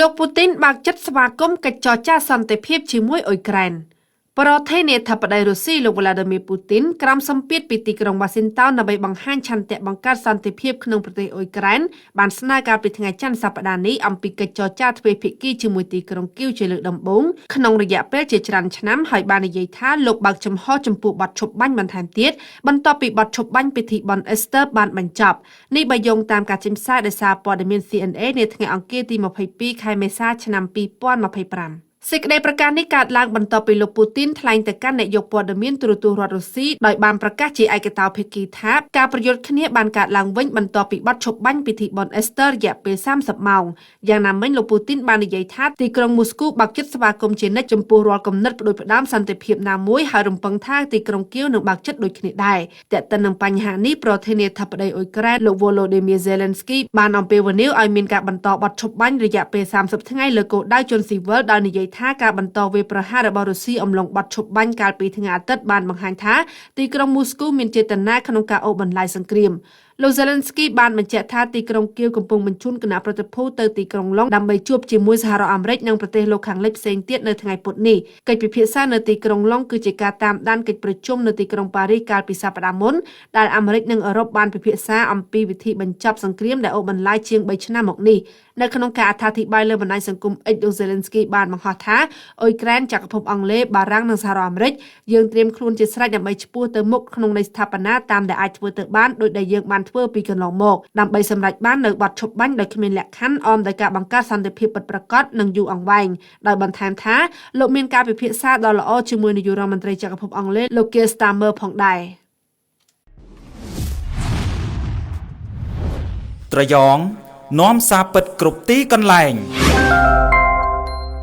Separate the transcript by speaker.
Speaker 1: លោកពូទីនបើកចិត្តស្វាគមន៍កិច្ចចរចាសន្តិភាពជាមួយអ៊ុយក្រែនប្រធានាធិបតីរុស្ស៊ីលោក Vladimir Putin ក្រោមសម្ពាធពីទីក្រុង Washington ដើម្បីបង្ហាញឆន្ទៈបង្កើតសន្តិភាពក្នុងប្រទេសអ៊ុយក្រែនបានស្នើកាលពីថ្ងៃច័ន្ទសប្តាហ៍នេះអំពីកិច្ចចរចាទ្វេភាគីជាមួយទីក្រុងគីវជាលើកដំបូងក្នុងរយៈពេលជាច្រើនឆ្នាំហើយបាននិយាយថាលោកបើកចំហចំពោះបទឈប់បាញ់បន្ថែមទៀតបន្ទាប់ពីបទឈប់បាញ់ពិធីបុណ្យ Easter បានបញ្ចប់នេះបើយោងតាមការចេញផ្សាយដោយសារព័ត៌មាន CNN នាថ្ងៃអង្គារទី22ខែមេសាឆ្នាំ2025សេចក្តីប្រកាសនេះកើតឡើងបន្ទាប់ពីលោកពូទីនថ្លែងទៅកាន់នាយកព័ត៌មានទូរទស្សន៍រដ្ឋរុស្ស៊ីដោយបានប្រកាសជាឯកតោភាគីថាការប្រយុទ្ធគ្នាបានកើតឡើងវិញបន្ទាប់ពីបទឈប់បាញ់ពិធីបុណ្យ Easter រយៈពេល30ម៉ោងយ៉ាងណាមិញលោកពូទីនបាននិយាយថាទីក្រុងមូស្គូបើកចិត្តស្វាគមន៍ជានិច្ចចំពោះរាល់គំនិតផ្ដួចផ្ដើមសន្តិភាពណាមួយហើយរំពឹងថាទីក្រុងគីវនឹងបើកចិត្តដូចគ្នាដែរតែទៅនឹងបញ្ហានេះប្រធានាធិបតីអ៊ុយក្រែនលោក Volodymyr Zelensky បានអំពាវនាវឲ្យមានការបន្តបទឈប់បាញ់រយៈពេល30ថ្ងៃលើគោលដៅជនស៊ីវិលដោយនិយាយថាការបន្តវាយប្រហាររបស់រុស្ស៊ីអំឡុងបទឈប់បាញ់កាលពីថ្ងៃអាទិត្យបានបង្ហាញថាទីក្រុងមូស្គូមានចេតនាក្នុងការអូសបន្លាយសង្គ្រាមលោក Zelensky បានបញ្ជាក់ថាទីក្រុងគៀវកំពុងបញ្ជូនគណៈប្រតិភូទៅទីក្រុងឡុងដើម្បីជួបជាមួយសហរដ្ឋអាមេរិកនិងប្រទេសលោកខាងលិចផ្សេងទៀតនៅថ្ងៃពុធនេះកិច្ចពិភាក្សានៅទីក្រុងឡុងគឺជាការតាមដានកិច្ចប្រជុំនៅទីក្រុងប៉ារីសកាលពីសប្តាហ៍មុនដែលអាមេរិកនិងអឺរ៉ុបបានពិភាក្សាអំពីវិធីបញ្ចប់សង្គ្រាមដែលអូសបន្លាយជាង3ឆ្នាំមកនេះនៅក្នុងការអត្ថាធិប្បាយលើបណ្ដាញសង្គម X លោក Zelensky បានបង្ហោះថាអ៊ុយក្រែនចក្រភពអង់គ្លេសបារាំងនិងសហរដ្ឋអាមេរិកយើងត្រៀមខ្លួនជាស្រេចដើម្បីឆ្ពោះទៅមុខក្នុងន័យស្ថាបនាតាមដែលអាចធ្វើទៅបានដោយដែលយើងបានធ្វើពីកន្លងមកដើម្បីសម្រេចបាននៅបទឈប់បាញ់ដោយគ្មានលក្ខខណ្ឌអមដោយការបង្កើតសន្តិភាពពិតប្រាកដនិងយូរអង្វែងដោយបន្ថែមថាលោកមានការពិភាក្សាដ៏ល្អជាមួយនាយករដ្ឋមន្ត្រីចក្រភពអង់គ្លេសលោក Keir Starmer ផងដែរ
Speaker 2: ត្រយ៉ងនាំសារពិតគ្រប់ទីកន្លែង